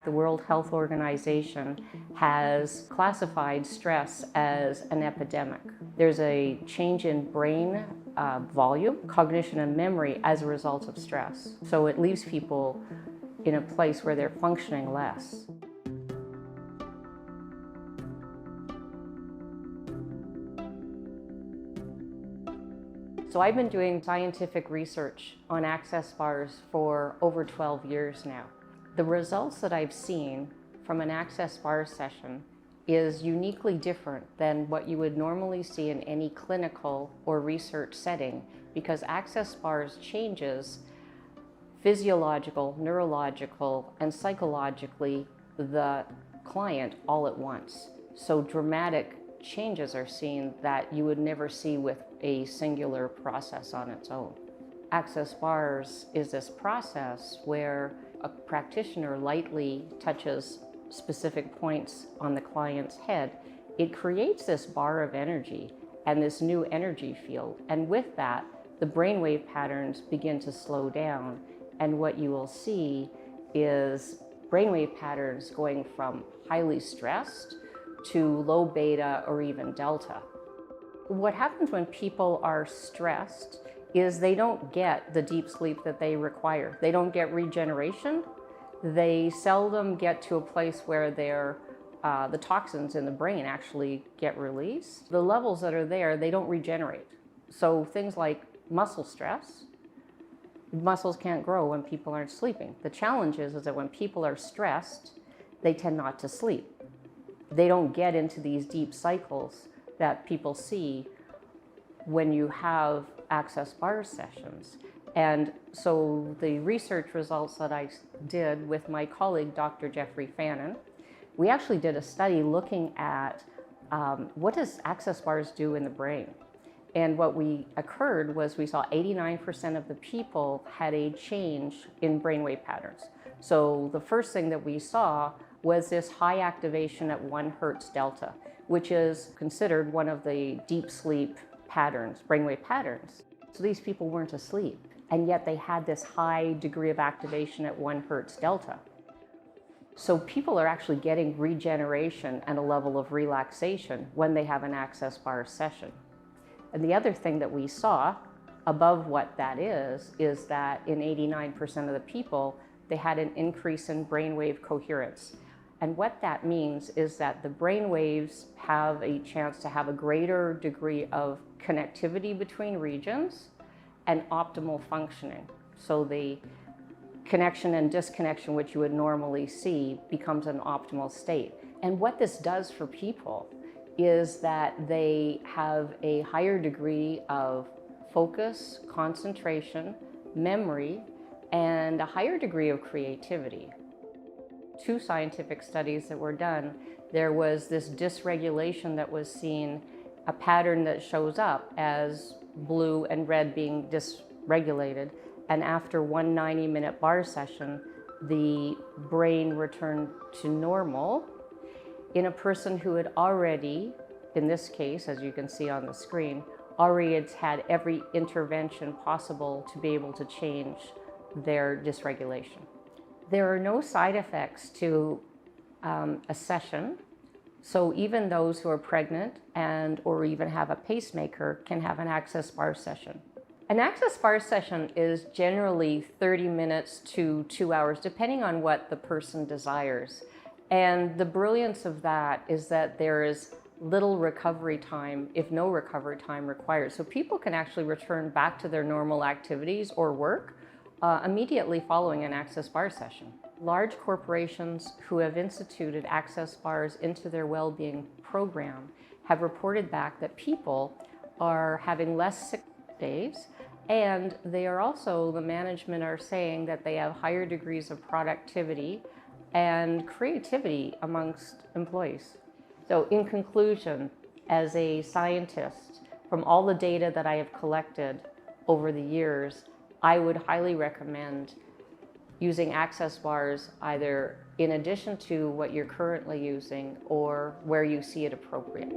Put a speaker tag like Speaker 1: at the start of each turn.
Speaker 1: The World Health Organization has classified stress as an epidemic. There's a change in brain volume, cognition, and memory as a result of stress. So it leaves people in a place where they're functioning less. So I've been doing scientific research on access bars for over 12 years now. The results that I've seen from an access bar session is uniquely different than what you would normally see in any clinical or research setting, because access bars changes physiological, neurological, and psychologically the client all at once. So dramatic changes are seen that you would never see with a singular process on its own. Access bars is this process where a practitioner lightly touches specific points on the client's head. It creates this bar of energy and this new energy field. And with that, the brainwave patterns begin to slow down. And what you will see is brainwave patterns going from highly stressed to low beta or even delta. What happens when people are stressed is they don't get the deep sleep that they require. They don't get regeneration. They seldom get to a place where the toxins in the brain actually get released. The levels that are there, they don't regenerate. So things like muscle stress, muscles can't grow when people aren't sleeping. The challenge is that when people are stressed, they tend not to sleep. They don't get into these deep cycles that people see when you have access bar sessions. And so the research results that I did with my colleague, Dr. Jeffrey Fannin, we actually did a study looking at what does access bars do in the brain. And what occurred was we saw 89% of the people had a change in brainwave patterns. So the first thing that we saw was this high activation at 1 Hertz delta, which is considered one of the deep sleep patterns, brainwave patterns. So these people weren't asleep, and yet they had this high degree of activation at 1 Hertz delta. So people are actually getting regeneration and a level of relaxation when they have an access bar session. And the other thing that we saw above what that is that in 89% of the people, they had an increase in brainwave coherence. And what that means is that the brain waves have a chance to have a greater degree of connectivity between regions and optimal functioning. So the connection and disconnection, which you would normally see, becomes an optimal state. And what this does for people is that they have a higher degree of focus, concentration, memory, and a higher degree of creativity. 2 scientific studies that were done, there was this dysregulation that was seen, a pattern that shows up as blue and red being dysregulated. And after one 90-minute bar session, the brain returned to normal in a person who had already, in this case, as you can see on the screen, already had every intervention possible to be able to change their dysregulation. There are no side effects to a session, so even those who are pregnant or even have a pacemaker can have an access bar session. An access bar session is generally 30 minutes to 2 hours, depending on what the person desires. And the brilliance of that is that there is little recovery time, if no recovery time required. So people can actually return back to their normal activities or work immediately following an access bar session. Large corporations who have instituted access bars into their well-being program have reported back that people are having less sick days, and they are also, the management are saying that they have higher degrees of productivity and creativity amongst employees. So in conclusion, as a scientist, from all the data that I have collected over the years, I would highly recommend using access bars either in addition to what you're currently using or where you see it appropriate.